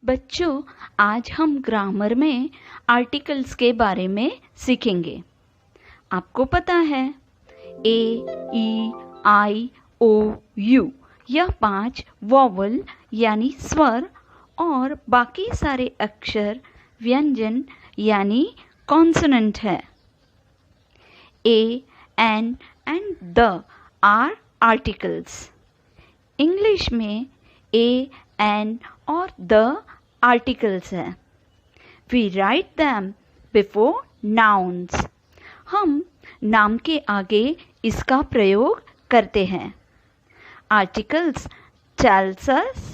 बच्चों, आज हम ग्रामर में आर्टिकल्स के बारे में सीखेंगे। आपको पता है ए, ई, आई, ओ, यू यह 5 वॉवल यानी स्वर और बाकी सारे अक्षर व्यंजन यानी कॉन्सोनेंट है। A, an and the are articles. English में ए, एन और द आर्टिकल्स हैं। We write them before nouns. हम नाम के आगे इसका प्रयोग करते हैं। Articles tells us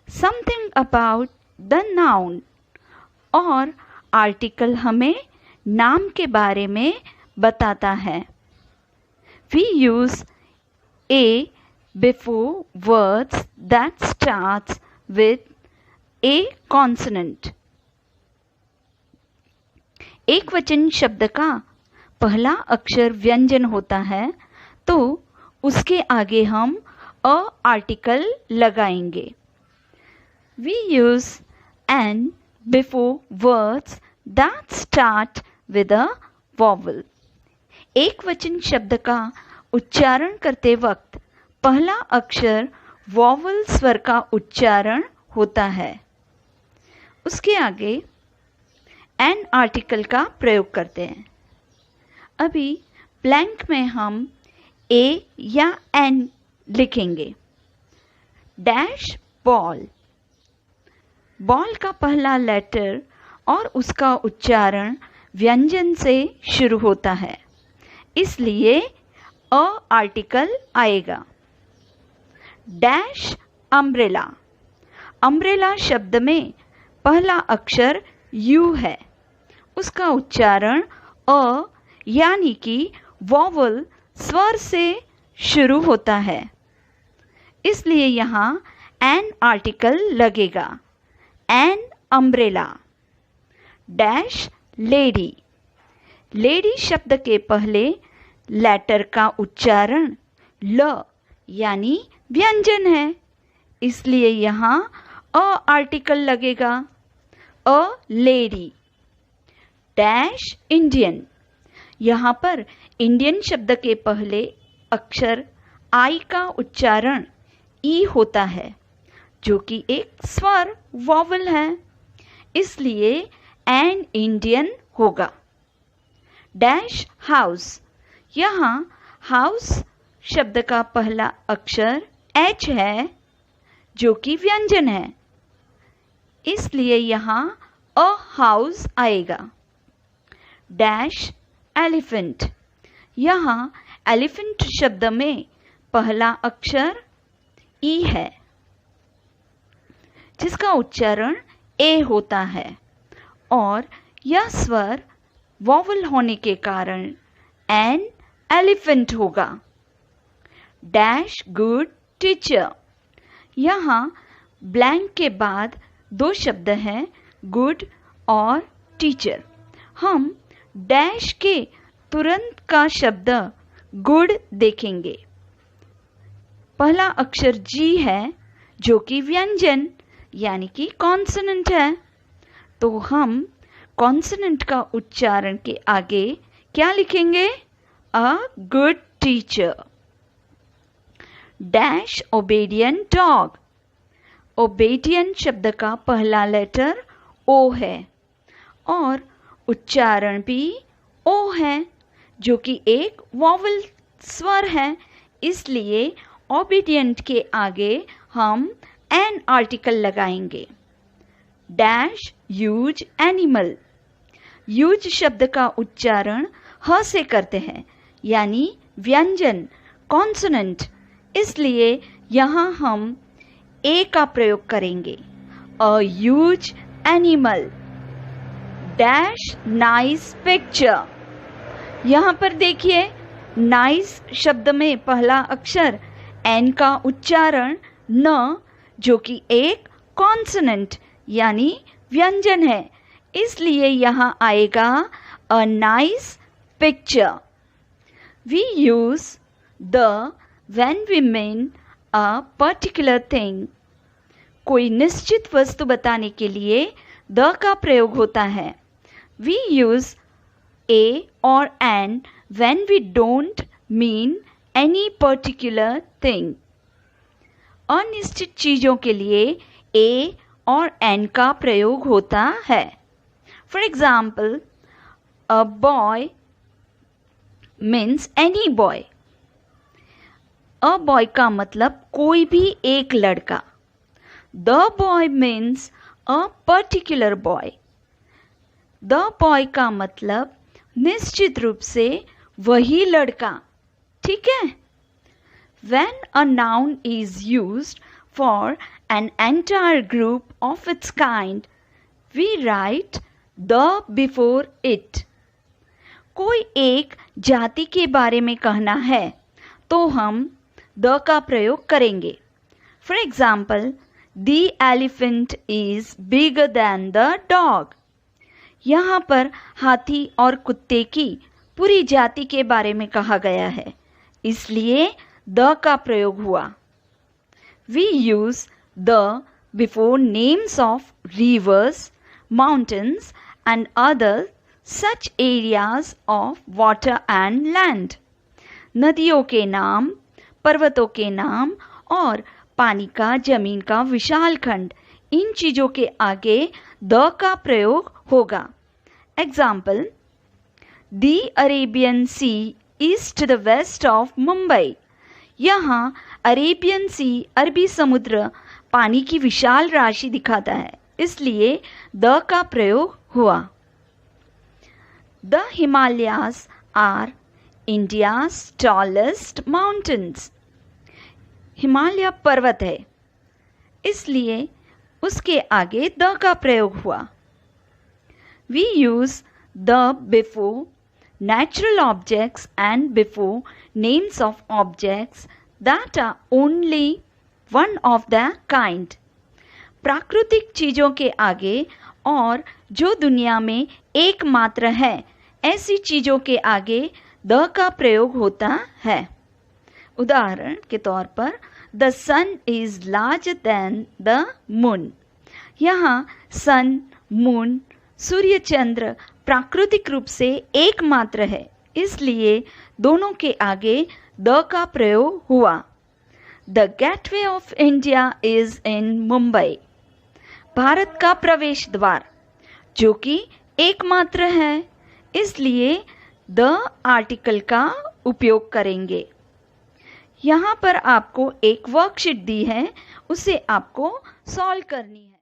something about the noun और आर्टिकल हमें नाम के बारे में बताता है। We use a before words that starts with a consonant. एक वचन शब्द का पहला अक्षर व्यंजन होता है तो उसके आगे हम अ आर्टिकल लगाएंगे। We use an before words that start with a vowel. एक वचन शब्द का उच्चारण करते वक्त पहला अक्षर वॉवल स्वर का उच्चारण होता है। उसके आगे एन आर्टिकल का प्रयोग करते हैं। अभी ब्लैंक में हम ए या एन लिखेंगे। Dash ball. बॉल का पहला लेटर और उसका उच्चारण व्यंजन से शुरू होता है, इसलिए अ आर्टिकल आएगा। Dash umbrella. अम्ब्रेला शब्द में पहला अक्षर यू है, उसका उच्चारण अ यानी कि वॉवल स्वर से शुरू होता है, इसलिए यहाँ एन आर्टिकल लगेगा। An umbrella. Dash lady. Lady शब्द के पहले लेटर का उच्चारण ल यानी व्यंजन है, इसलिए यहाँ अ आर्टिकल लगेगा। A lady. Dash Indian. यहाँ पर इंडियन शब्द के पहले अक्षर आई का उच्चारण ई होता है, जो कि एक स्वर वॉवल है, इसलिए एन इंडियन होगा। Dash house. यहाँ हाउस शब्द का पहला अक्षर एच है, जो कि व्यंजन है, इसलिए यहाँ अ हाउस आएगा। Dash elephant. यहाँ एलिफेंट शब्द में पहला अक्षर ई है, जिसका उच्चारण ए होता है और यह स्वर वॉवल होने के कारण एन एलिफेंट होगा। Dash good teacher. यहाँ ब्लैंक के बाद दो शब्द हैं, गुड और टीचर। हम डैश के तुरंत का शब्द गुड देखेंगे। पहला अक्षर जी है, जो कि व्यंजन यानी कि कॉन्सोनेंट है, तो हम कॉन्सोनेंट का उच्चारण के आगे क्या लिखेंगे? A good teacher. Dash obedient dog. Obedient शब्द का पहला लेटर ओ है और उच्चारण भी ओ है, जो कि एक वॉवल स्वर है, इसलिए ओबीडियंट के आगे हम एन आर्टिकल लगाएंगे। Dash use animal. यूज शब्द का उच्चारण ह से करते हैं, यानी व्यंजन कॉन्सोनेंट, इसलिए यहाँ हम ए का प्रयोग करेंगे। A huge animal. Dash nice picture. यहाँ पर देखिए, नाइस शब्द में पहला अक्षर एन का उच्चारण न, जो कि एक कॉन्सोनेंट यानी व्यंजन है, इसलिए यहाँ आएगा a nice picture. We use the when we mean a particular thing। कोई निश्चित वस्तु बताने के लिए द का प्रयोग होता है। वी यूज ए और an when we don't mean any particular thing. अनिश्चित चीज़ों के लिए ए और एन का प्रयोग होता है। For example, a boy means any boy. A boy का मतलब कोई भी एक लड़का। The boy means a particular boy. The boy का मतलब निश्चित रूप से वही लड़का। ठीक है। When a noun is used for an entire group of its kind, we write the before it. कोई एक जाति के बारे में कहना है तो हम the का प्रयोग करेंगे। For example, the elephant is bigger than the dog. यहाँ पर हाथी और कुत्ते की पूरी जाति के बारे में कहा गया है, इसलिए द का प्रयोग हुआ। We use the before names of rivers, mountains and other such areas of water and land. नदियों के नाम, पर्वतों के नाम और पानी का, जमीन का विशाल खंड, इन चीज़ों के आगे द का प्रयोग होगा। Example, The Arabian Sea is to the west of Mumbai. यहाँ अरेबियन सी, अरबी समुद्र, पानी की विशाल राशि दिखाता है, इसलिए द का प्रयोग हुआ। The Himalayas are India's tallest mountains. Himalaya पर्वत है, इसलिए उसके आगे द का प्रयोग हुआ। We use the before natural objects and before names of objects that are only one of their kind. प्राकृतिक चीज़ों के आगे और जो दुनिया में एकमात्र है, ऐसी चीज़ों के आगे द का प्रयोग होता है। उदाहरण के तौर पर, the sun is larger than the moon. यहाँ सन, मून, सूर्य, चंद्र प्राकृतिक रूप से एकमात्र है, इसलिए दोनों के आगे द का प्रयोग हुआ। The gateway of India is in Mumbai. Bharat का प्रवेश द्वार, जो कि एकमात्र है, इसलिए द आर्टिकल का उपयोग करेंगे। यहाँ पर आपको एक वर्कशीट दी है, उसे आपको सॉल्व करनी है।